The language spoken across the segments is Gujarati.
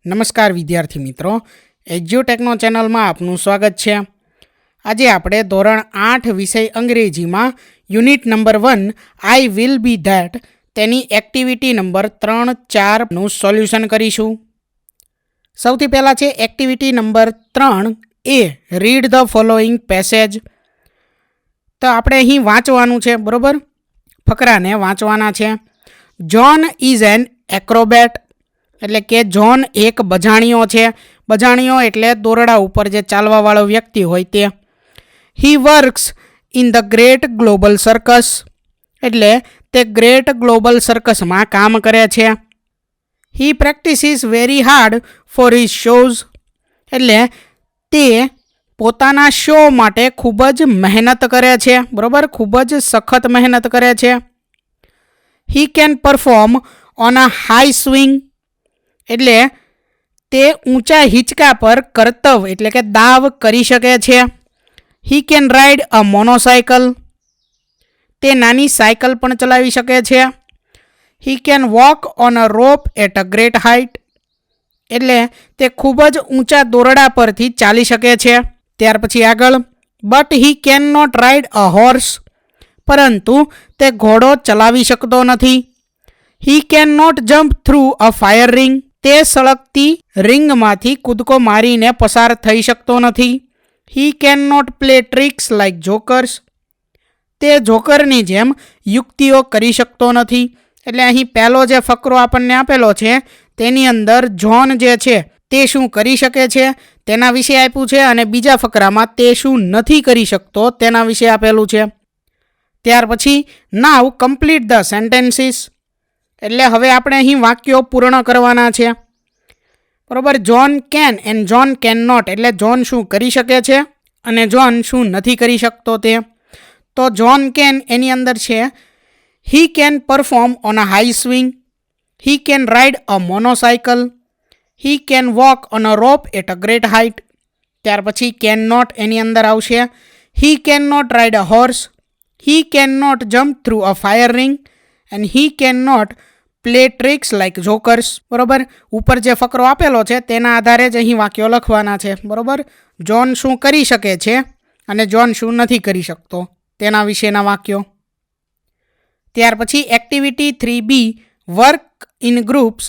નમસ્કાર વિદ્યાર્થી મિત્રો, એજ્યુટેકનો ચેનલમાં આપનું સ્વાગત છે. આજે આપણે ધોરણ 8 વિષય અંગ્રેજીમાં unit number 1 I will be that તેની એક્ટિવિટી નંબર 3, 4નું સોલ્યુશન કરીશું. સૌથી પહેલાં છે activity number 3 A read the following passage. તો આપણે અહીં વાંચવાનું છે, બરાબર? ફકરાને વાંચવાના છે. જ્હોન ઇઝ એન એક્રોબેટ, એટલે કે જ્હોન એક બજાણીઓ છે. બજાણીઓ એટલે દોરડા ઉપર જે ચાલવાવાળો વ્યક્તિ હોય તે. He works in the great global circus, એટલે તે ગ્રેટ ગ્લોબલ સર્કસમાં કામ કરે છે. He practices very hard for his shows, એટલે તે પોતાના શો માટે ખૂબ જ મહેનત કરે છે, બરાબર? ખૂબ જ સખત મહેનત કરે છે. He can perform on a high swing, એટલે તે ઊંચા હિંચકા પર કરતવ એટલે કે દાવ કરી શકે છે. હી કેન રાઇડ અ મોનોસાયકલ, તે નાની સાયકલ પણ ચલાવી શકે છે. He can walk on a rope at a great height, એટલે તે ખૂબ જ ઊંચા દોરડા પરથી ચાલી શકે છે. ત્યાર પછી આગળ, but he can not ride a horse, પરંતુ તે ઘોડો ચલાવી શકતો નથી. He can not jump through a fire ring, તે સળગતી રિંગમાંથી કૂદકો મારીને પસાર થઈ શકતો નથી. He can not play tricks like jokers, તે જોકરની જેમ યુક્તિઓ કરી શકતો નથી. એટલે અહીં પહેલો જે ફકરો આપણને આપેલો છે તેની અંદર જ્હોન જે છે તે શું કરી શકે છે તેના વિશે આપ્યું છે, અને બીજા ફકરામાં તે શું નથી કરી શકતો તેના વિશે આપેલું છે. ત્યાર પછી નાવ કમ્પ્લીટ ધ સેન્ટેન્સીસ, એટલે હવે આપણે અહીં વાક્યો પૂર્ણ કરવાના છે, બરોબર? John can and John can not, એટલે જ્હોન શું કરી શકે છે અને જ્હોન શું નથી કરી શકતો તે. તો જ્હોન કેન એની અંદર છે he can perform on a high swing, he can ride a monocycle, he can walk on a rope at a great height. ત્યાર પછી કેન નોટ એની અંદર આવશે he can not ride a horse, he can not jump through a fire ring, and he can not play tricks like jokers, બરોબર? ઉપર જે ફકરો આપેલો છે તેના આધારે જ અહીં વાક્યો લખવાના છે, બરોબર? જ્હોન શું કરી શકે છે અને જ્હોન શું નથી કરી શકતો તેના વિશેના વાક્યો. ત્યાર પછી activity 3B work in groups,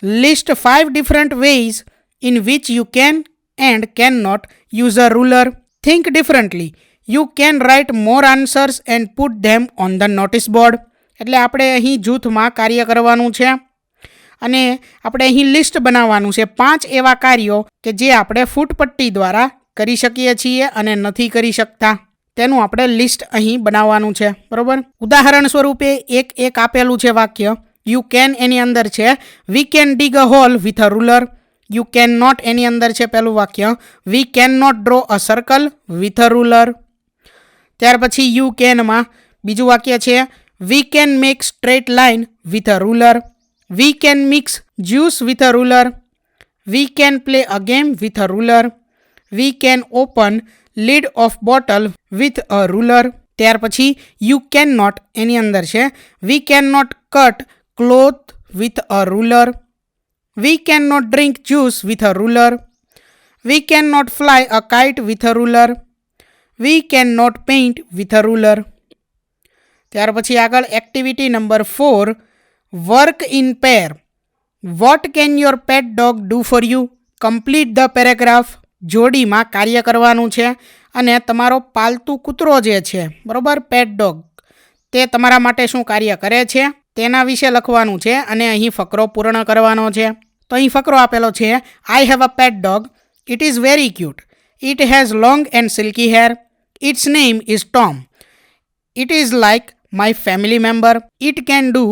list 5 different ways in which you can and can not use a ruler. Think differently, you can write more answers and put them on the notice board. એટલે આપણે અહીં જૂથમાં કાર્ય કરવાનું છે અને આપણે અહીં લિસ્ટ બનાવવાનું છે 5 એવા કાર્યો કે જે આપણે ફૂટપટ્ટી દ્વારા કરી શકીએ છીએ અને નથી કરી શકતા, તેનું આપણે લિસ્ટ અહીં બનાવવાનું છે, બરોબર? ઉદાહરણ સ્વરૂપે એક આપેલું છે વાક્ય. યુ કેન એની અંદર છે we can dig a hole with a ruler. You can not એની અંદર છે પહેલું વાક્ય we can not draw a circle with a ruler. ત્યાર પછી યુ કેનમાં બીજું વાક્ય છે we can make straight line with a ruler, we can mix juice with a ruler, we can play a game with a ruler, we can open lid of bottle with a ruler. ત્યાર પછી યુ કેન નોટ એની અંદર છે we can not cut cloth with a ruler, we can not drink juice with a ruler, we can not fly a kite with a ruler, we can not paint with a ruler. ત્યાર પછી આગળ activity number 4 work in pair. What can your pet dog do for you? Complete the paragraph. જોડીમાં કાર્ય કરવાનું છે અને તમારો પાલતુ કૂતરો જે છે, બરોબર, પેટ ડોગ, તે તમારા માટે શું કાર્ય કરે છે તેના વિશે લખવાનું છે અને અહીં ફકરો પૂર્ણ કરવાનો છે. તો અહીં ફકરો આપેલો છે I have a pet dog, it is very cute, it has long and silky hair, its name is Tom, it is like my family member, it can do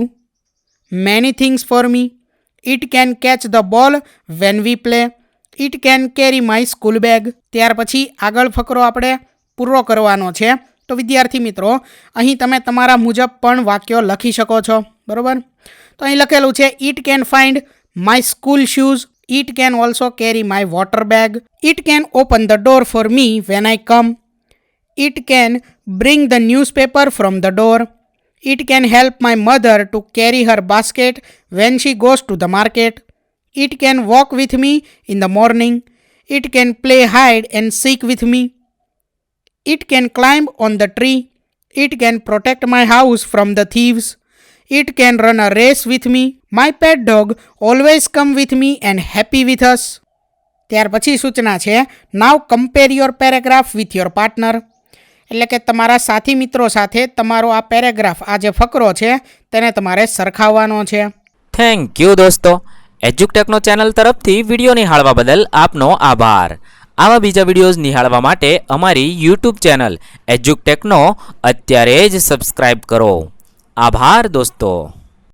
many things for me, it can catch the ball when we play, it can carry my school bag. ત્યાર પછી આગળ ફકરો આપણે પૂરો કરવાનો છે. તો વિદ્યાર્થી મિત્રો, અહીં તમે તમારા મુજબ પણ વાક્યો લખી શકો છો, બરાબર? તો અહીં લખેલું છે it can find my school shoes, it can also carry my water bag, it can open the door for me when I come, it can bring the newspaper from the door, it can help my mother to carry her basket when she goes to the market, It can walk with me in the morning. It can play hide and seek with me. It can climb on the tree. It can protect my house from the thieves. It can run a race with me. My pet dog always come with me and happy with us. ત્યાર પછી સૂચના છે now compare your paragraph with your partner. એટલે કે તમારા સાથી મિત્રો સાથે તમારો આ પેરેગ્રાફ, આ જે ફકરો છે તેને તમારે સરખાવવાનો છે. થેન્ક યુ દોસ્તો. એજ્યુકટેકનો ચેનલ તરફથી વિડીયો નિહાળવા બદલ આપનો આભાર. આવા બીજા વિડીયોઝ નિહાળવા માટે અમારી યુટ્યુબ ચેનલ એજ્યુકટેકનો અત્યારે જ સબસ્ક્રાઇબ કરો. આભાર દોસ્તો.